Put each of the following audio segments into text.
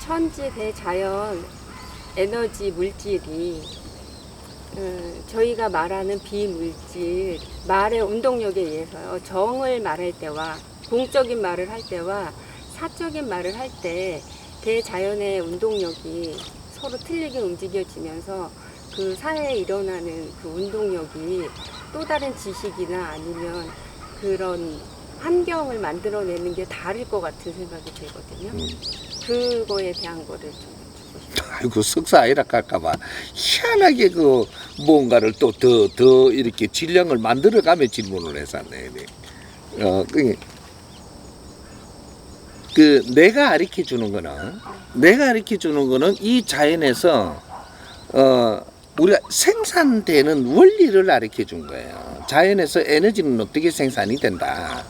천지 대자연 에너지 물질이 저희가 말하는 비물질, 말의 운동력에 의해서요. 정을 말할 때와 공적인 말을 할 때와 사적인 말을 할 때 대자연의 운동력이 서로 틀리게 움직여지면서 그 사회에 일어나는 그 운동력이 또 다른 지식이나 아니면 그런 환경을 만들어내는 게 다를 것 같은 생각이 들거든요. 그거에 대한 거를 좀 아이고 석사 아니라 갈까봐 희한하게 그 뭔가를 또 더 이렇게 질량을 만들어가며 질문을 했었네. 그 내가 가르쳐 주는 거는 이 자연에서 우리가 생산되는 원리를 가르쳐 준 거예요. 자연에서 에너지는 어떻게 생산이 된다.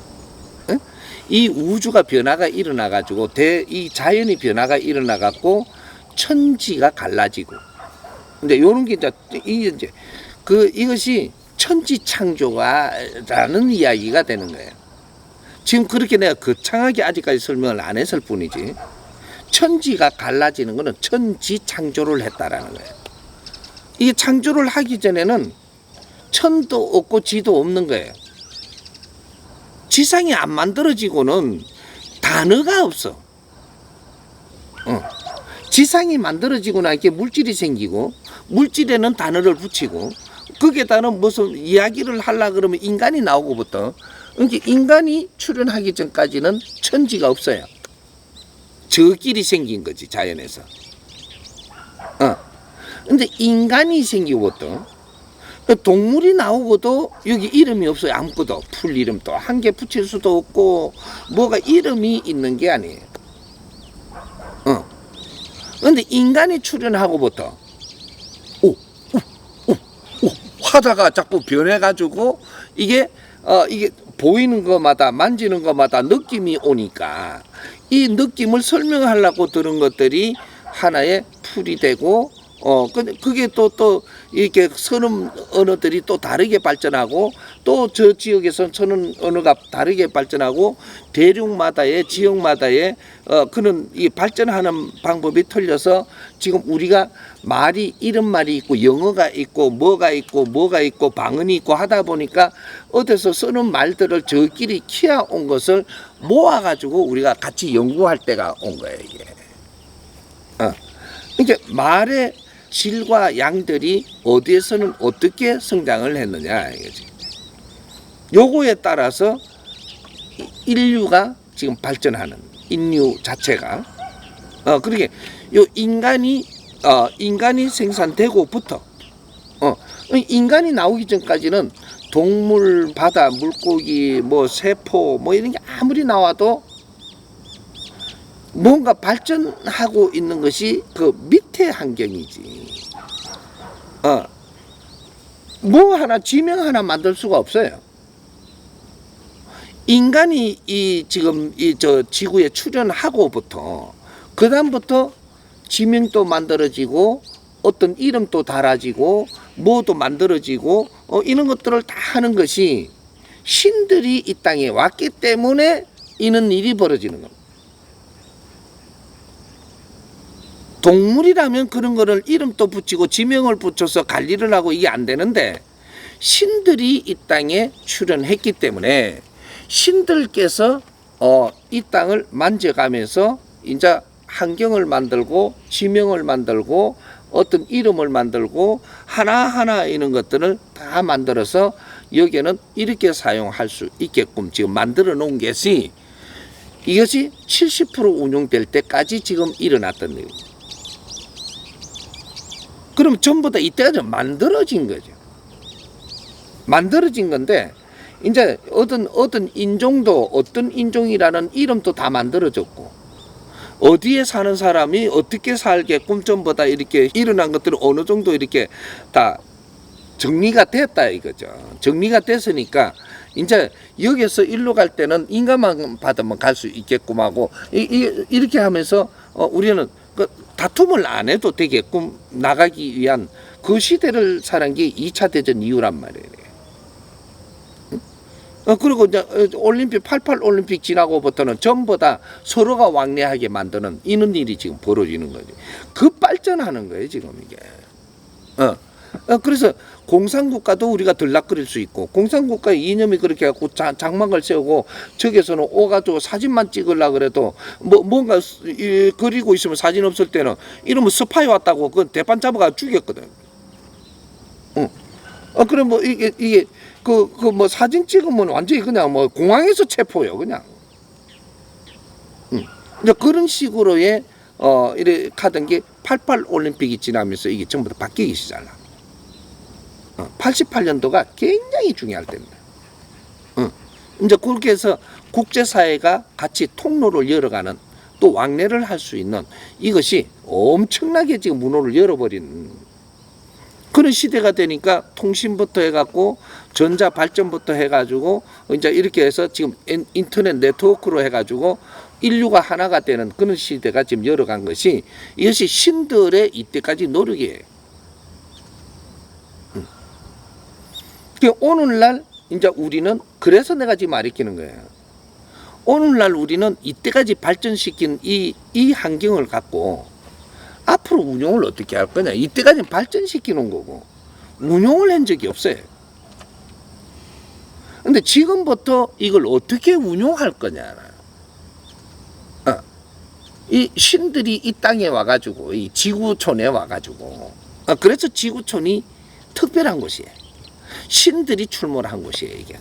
응? 이 우주가 변화가 일어나 가지고 이 자연의 변화가 일어나 갖고 천지가 갈라지고 근데 요런 게 이제 이것이 천지 창조가라는 이야기가 되는 거예요. 지금 그렇게 내가 거창하게 아직까지 설명을 안 했을 뿐이지 천지가 갈라지는 거는 천지 창조를 했다라는 거예요. 이게 창조를 하기 전에는 천도 없고 지도 없는 거예요. 지상이 안 만들어지고는 단어가 없어. 지상이 만들어지고 나니까 물질이 생기고 물질에는 단어를 붙이고 거기에다는 무슨 이야기를 하려 그러면 인간이 나오고부터 그러니까 인간이 출현하기 전까지는 천지가 없어요. 저끼리 생긴 거지 자연에서. 근데 인간이 생기고부터 동물이 나오고도 여기 이름이 없어요. 아무것도 풀 이름도 한 개 붙일 수도 없고 뭐가 이름이 있는 게 아니에요. 근데 인간이 출현하고부터 하다가 자꾸 변해가지고 이게 보이는 것마다 만지는 것마다 느낌이 오니까 이 느낌을 설명하려고 들은 것들이 하나의 풀이 되고 그게 또 이렇게 선음 언어들이 또 다르게 발전하고 또 저 지역에서 선음 언어가 다르게 발전하고 대륙마다의 지역마다의 그런 이 발전하는 방법이 틀려서 지금 우리가 말이 이런 말이 있고 영어가 있고 뭐가 있고 방언이 있고 하다 보니까 어디서 쓰는 말들을 저끼리 키워온 것을 모아가지고 우리가 같이 연구할 때가 온 거예요 이게. 이게 말의 질과 양들이 어디에서는 어떻게 성장을 했느냐 이거지. 요거에 따라서 인류가 지금 발전하는 인류 자체가 그러게 요 인간이 생산되고부터 인간이 나오기 전까지는 동물, 바다, 물고기, 뭐 세포 뭐 이런 게 아무리 나와도 뭔가 발전하고 있는 것이 그 밑에 환경이지. 뭐 하나 지명 하나 만들 수가 없어요. 인간이 지금 저 지구에 출현하고부터 그 다음부터 지명도 만들어지고 어떤 이름도 달아지고 뭐도 만들어지고 이런 것들을 다 하는 것이 신들이 이 땅에 왔기 때문에 이런 일이 벌어지는 겁니다. 동물이라면 그런 거를 이름도 붙이고 지명을 붙여서 관리를 하고 이게 안 되는데 신들이 이 땅에 출현했기 때문에 신들께서 이 땅을 만져가면서 이제 환경을 만들고 지명을 만들고 어떤 이름을 만들고 하나하나 이런 것들을 다 만들어서 여기에는 이렇게 사용할 수 있게끔 지금 만들어 놓은 것이 이것이 70% 운용될 때까지 지금 일어났던 일입니다. 그럼 전부 다 이때까지 만들어진 거죠. 만들어진 건데 이제 어떤 인종도 어떤 인종이라는 이름도 다 만들어졌고 어디에 사는 사람이 어떻게 살게끔 전부 다 이렇게 일어난 것들은 어느 정도 이렇게 다 정리가 됐다 이거죠. 정리가 됐으니까 이제 여기서 일로 갈 때는 인간만 받으면 갈 수 있게끔 하고 이렇게 하면서 우리는 그 다툼을 안 해도 되게끔 나가기 위한 그 시대를 살은 게 2차 대전 이후란 말이에요. 그리고 이제 올림픽 88 올림픽 지나고부터는 전부 다 서로가 왕래하게 만드는 이런 일이 지금 벌어지는 거지. 그 발전하는 거예요 지금 이게. 그래서 공산국가도 우리가 들락거릴 수 있고, 공산국가의 이념이 그렇게 해갖고 장막을 세우고 저기서는 오가지고 사진만 찍으려 그래도 뭔가 그리고 있으면 사진 없을 때는 이러면 스파이 왔다고 그 대판 잡아가 죽였거든. 그래 뭐 이게 그 뭐 사진 찍으면 완전히 그냥 뭐 공항에서 체포요 그냥. 이제 그런 식으로의 이래 하던 게 88 올림픽이 지나면서 이게 전부 다 바뀌기 시작나. 88년도가 굉장히 중요할 때입니다. 이제 그렇게 해서 국제사회가 같이 통로를 열어가는, 또 왕래를 할 수 있는, 이것이 엄청나게 지금 문호를 열어버린 그런 시대가 되니까, 통신부터 해갖고 전자 발전부터 해가지고 이제 이렇게 해서 지금 인터넷 네트워크로 해가지고 인류가 하나가 되는 그런 시대가 지금 열어간 것이, 이것이 신들의 이때까지 노력이에요. 오늘날 이제 우리는, 그래서 내가 지금 가르치는 거예요. 오늘날 우리는 이때까지 발전시킨 이 환경을 갖고 앞으로 운용을 어떻게 할 거냐. 이때까지는 발전시켜 놓은 거고 운용을 한 적이 없어요. 근데 지금부터 이걸 어떻게 운용할 거냐. 이 신들이 이 땅에 와가지고, 이 지구촌에 와가지고, 그래서 지구촌이 특별한 곳이에요. 신들이 출몰한 곳이에요, 이게.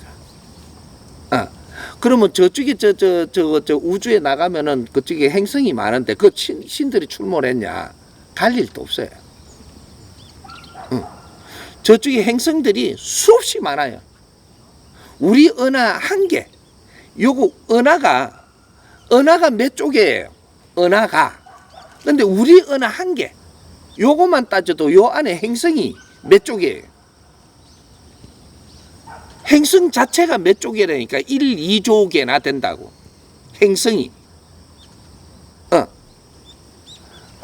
그러면 저쪽에 저 우주에 나가면은 그쪽에 행성이 많은데 그 신들이 출몰했냐? 갈 일도 없어요. 저쪽에 행성들이 수없이 많아요. 우리 은하 한 개, 요거 은하가 몇 쪽이에요? 은하가. 근데 우리 은하 한 개, 요거만 따져도 요 안에 행성이 몇 쪽이에요? 행성 자체가 몇 쪽이라니까 1, 2조 개나 된다고. 행성이.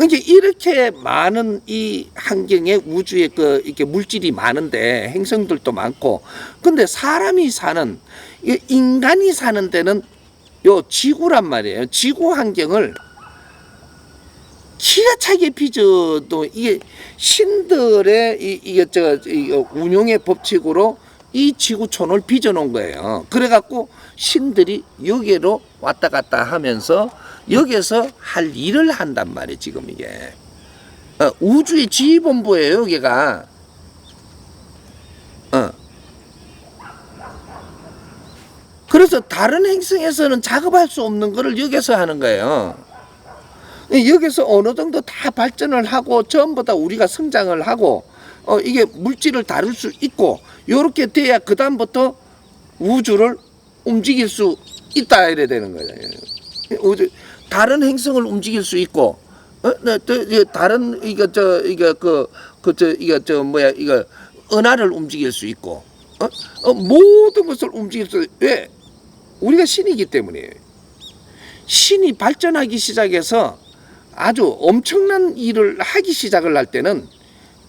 이제 이렇게 많은 이 환경에, 우주에 이렇게 물질이 많은데, 행성들도 많고, 근데 사람이 사는, 인간이 사는 데는 요 지구란 말이에요. 지구 환경을 기가 차게 빚어도 이게 신들의 이게 운용의 법칙으로 이 지구촌을 빚어놓은 거예요. 그래갖고 신들이 여기로 왔다 갔다 하면서 여기서 할 일을 한단 말이에요. 지금 이게 우주의 지휘본부예요. 여기가. 그래서 다른 행성에서는 작업할 수 없는 거를 여기서 하는 거예요. 여기서 어느 정도 다 발전을 하고 전부 다 우리가 성장을 하고 이게 물질을 다룰 수 있고, 요렇게 돼야 그 다음부터 우주를 움직일 수 있다 이래 되는 거예요. 다른 행성을 움직일 수 있고, 다른 이거 은하를 움직일 수 있고, 모든 것을 움직일 수. 왜? 우리가 신이기 때문이에요. 신이 발전하기 시작해서 아주 엄청난 일을 하기 시작을 할 때는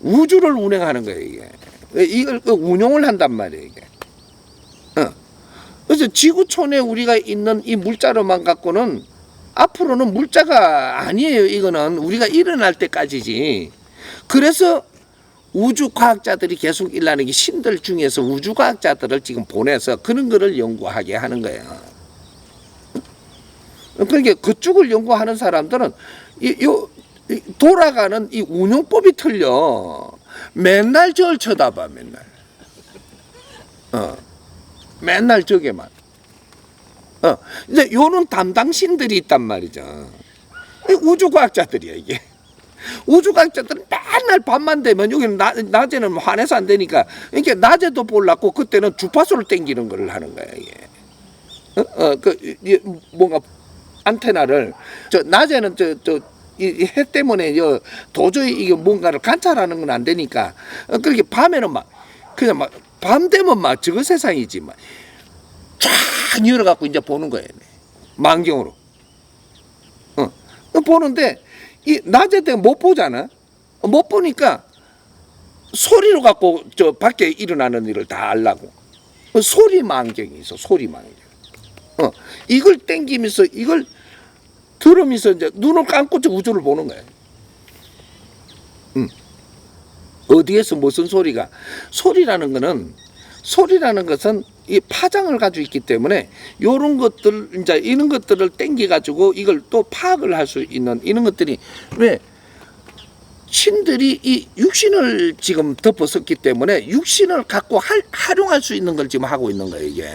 우주를 운행하는 거예요, 이게. 이걸 운용을 한단 말이에요, 이게. 그래서 지구촌에 우리가 있는 이 물자로만 갖고는 앞으로는 물자가 아니에요. 이거는 우리가 일어날 때까지지. 그래서 우주 과학자들이 계속 일하는 게, 신들 중에서 우주 과학자들을 지금 보내서 그런 거를 연구하게 하는 거예요. 그러니까 그쪽을 연구하는 사람들은 돌아가는 이 운용법이 틀려. 맨날 저를 쳐다봐, 맨날. 맨날 저게만. 이제 요런 담당신들이 있단 말이죠. 우주과학자들이야, 이게. 우주과학자들은 맨날 밤만 되면, 여기는 낮에는 환해서 안 되니까, 이렇게 낮에도 보려고 그때는 주파수를 땡기는 걸 하는 거야, 이게. 뭔가 안테나를, 낮에는 이 해 때문에 도저히 이게 뭔가를 관찰하는 건 안 되니까, 그렇게 밤에는 그냥 밤 되면 저거 세상이지 쫙 열어갖고 이제 보는 거예요. 망경으로. 보는데, 이 낮에 되면 못 보잖아. 못 보니까 소리로 갖고 밖에 일어나는 일을 다 알라고. 소리망경이 있어. 소리망경. 이걸 땡기면서 이걸 들으면서 이제 눈을 감고 저 우주를 보는 거예요. 어디에서 무슨 소리가 소리라는 것은 이 파장을 가지고 있기 때문에 요런 것들 이제 이런 것들을 땡겨 가지고 이걸 또 파악을 할 수 있는 이런 것들이 왜 신들이 이 육신을 지금 덮어섰기 때문에 육신을 갖고 활용할 수 있는 걸 지금 하고 있는 거예요, 이게.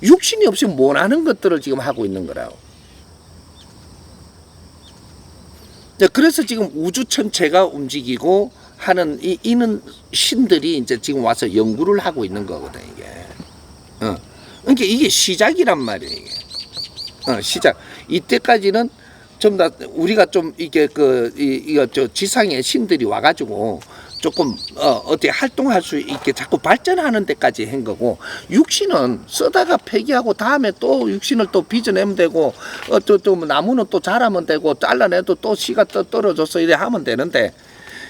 육신이 없이면 못 하는 것들을 지금 하고 있는 거라고. 그래서 지금 우주 전체가 움직이고 하는 이는 신들이 이제 지금 와서 연구를 하고 있는 거거든, 이게. 그러니까 이게 시작이란 말이에요, 이게. 시작. 이때까지는 좀 다 우리가 좀 이게 이거 지상의 신들이 와가지고 조금 어떻게 활동할 수 있게 자꾸 발전하는 데까지 한 거고, 육신은 쓰다가 폐기하고 다음에 또 육신을 또 빚어내면 되고 또 나무는 또 자라면 되고 잘라내도 또 씨가 또 떨어져서 이래 하면 되는데,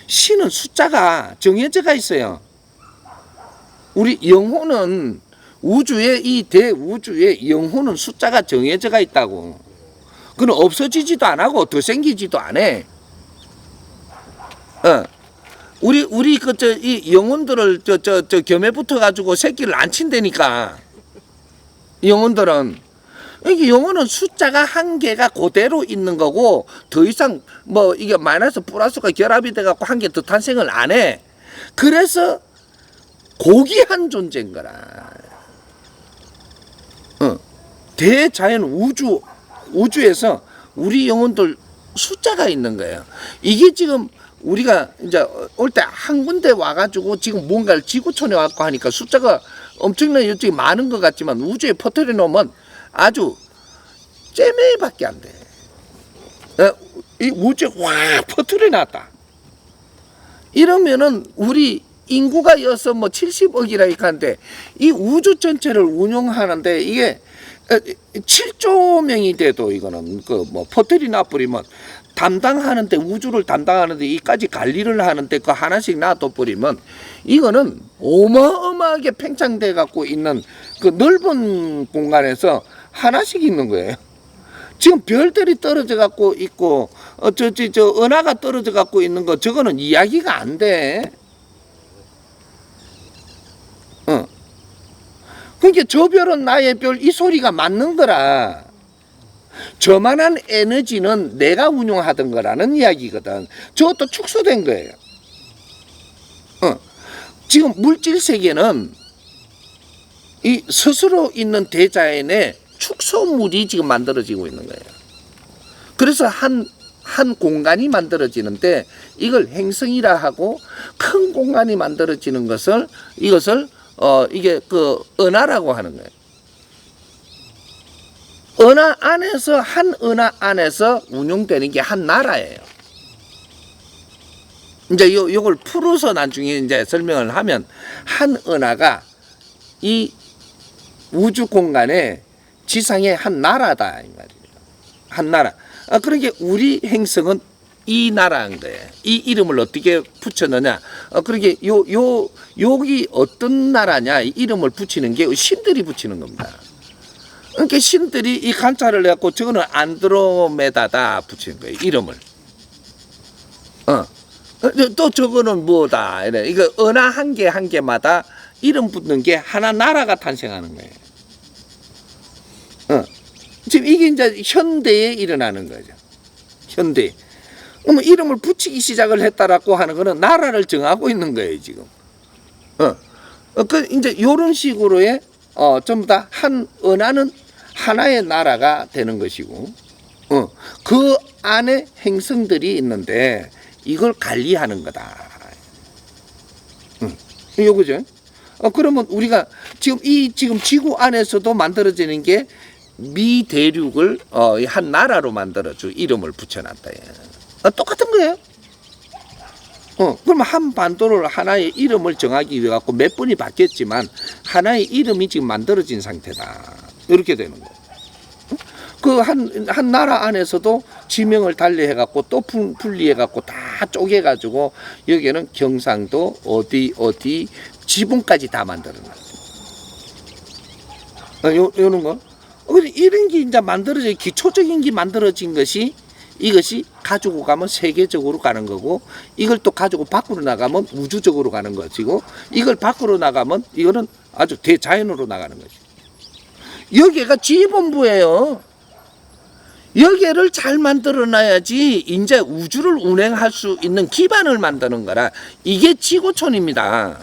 신은 숫자가 정해져가 있어요. 우리 영혼은 우주의 이 대우주의 영혼은 숫자가 정해져가 있다고. 그건 없어지지도 안 하고 더 생기지도 안 해. 우리 이 영혼들을 저 겸해 붙어 가지고 새끼를 안 친다니까. 영혼들은 이게 영혼은 숫자가 한 개가 그대로 있는 거고 더 이상 뭐 이게 마이너스 플러스가 결합이 돼 갖고 한 개 더 탄생을 안 해. 그래서 고귀한 존재인 거라. 대자연 우주에서 우리 영혼들 숫자가 있는 거예요. 이게 지금 우리가 이제 올 때 한 군데 와가지고 지금 뭔가를 지구촌에 와갖고 하니까 숫자가 엄청나게 이쪽에 많은 것 같지만 우주에 퍼뜨려 놓으면 아주 째매밖에 안 돼. 이 우주에 확 퍼뜨려 놨다. 이러면은 우리 인구가 여서 뭐 70억이라 이렇게 하는데 이 우주 전체를 운영하는데 이게 7조 명이 돼도 이거는 그 뭐 퍼뜨리 놔버리면 담당하는데 우주를 담당하는데 이까지 관리를 하는데 그 하나씩 놔둬버리면 이거는 어마어마하게 팽창돼 갖고 있는 그 넓은 공간에서 하나씩 있는 거예요. 지금 별들이 떨어져 갖고 있고 저 은하가 떨어져 갖고 있는 거 저거는 이야기가 안 돼. 그러니까 저 별은 나의 별 이 소리가 맞는 거라. 저만한 에너지는 내가 운용하던 거라는 이야기거든. 저것도 축소된 거예요. 지금 물질 세계는 이 스스로 있는 대자연의 축소물이 지금 만들어지고 있는 거예요. 그래서 한 공간이 만들어지는데 이걸 행성이라 하고 큰 공간이 만들어지는 것을 이것을 이게 그 은하라고 하는 거예요. 은하 안에서 한 은하 안에서 운용되는 게 한 나라예요. 이제 요걸 풀어서 나중에 이제 설명을 하면 한 은하가 이 우주 공간에 지상의 한 나라다 이 말이에요. 한 나라. 그러니까 우리 행성은 이 나라인 거예요. 이 이름을 어떻게 붙였느냐? 그러게 여기 어떤 나라냐? 이 이름을 붙이는 게 신들이 붙이는 겁니다. 그러니까 신들이 이 관찰을 해갖고 저거는 안드로메다다 붙이는 거예요. 이름을. 또 저거는 뭐다? 이래. 이거 은하 한 개 한 개마다 이름 붙는 게 하나 나라가 탄생하는 거예요. 지금 이게 이제 현대에 일어나는 거죠. 현대. 그러면 이름을 붙이기 시작을 했다라고 하는 거는 나라를 정하고 있는 거예요, 지금. 그 이제 요런 식으로의 전부 다 한 은하는 하나의 나라가 되는 것이고, 그 안에 행성들이 있는데 이걸 관리하는 거다. 요거죠. 그러면 우리가 지금 지구 안에서도 만들어지는 게 미대륙을 한 나라로 만들어줘 이름을 붙여놨다. 똑같은 거예요. 그러면 한 반도를 하나의 이름을 정하기 위해 갖고 몇 번이 바뀌었지만 하나의 이름이 지금 만들어진 상태다. 이렇게 되는 거예요. 그 한 나라 안에서도 지명을 달리해갖고 또 분리해갖고 다 쪼개가지고 여기는 경상도 어디 지붕까지 다 만들어놨어. 요런 거. 이런 게 이제 만들어져, 기초적인 게 만들어진 것이 이것이 가지고 가면 세계적으로 가는 거고, 이걸 또 가지고 밖으로 나가면 우주적으로 가는 것이고, 이걸 밖으로 나가면 이거는 아주 대자연으로 나가는 거지. 여기가 지휘본부예요. 여기를 잘 만들어 놔야지 이제 우주를 운행할 수 있는 기반을 만드는 거라. 이게 지구촌입니다.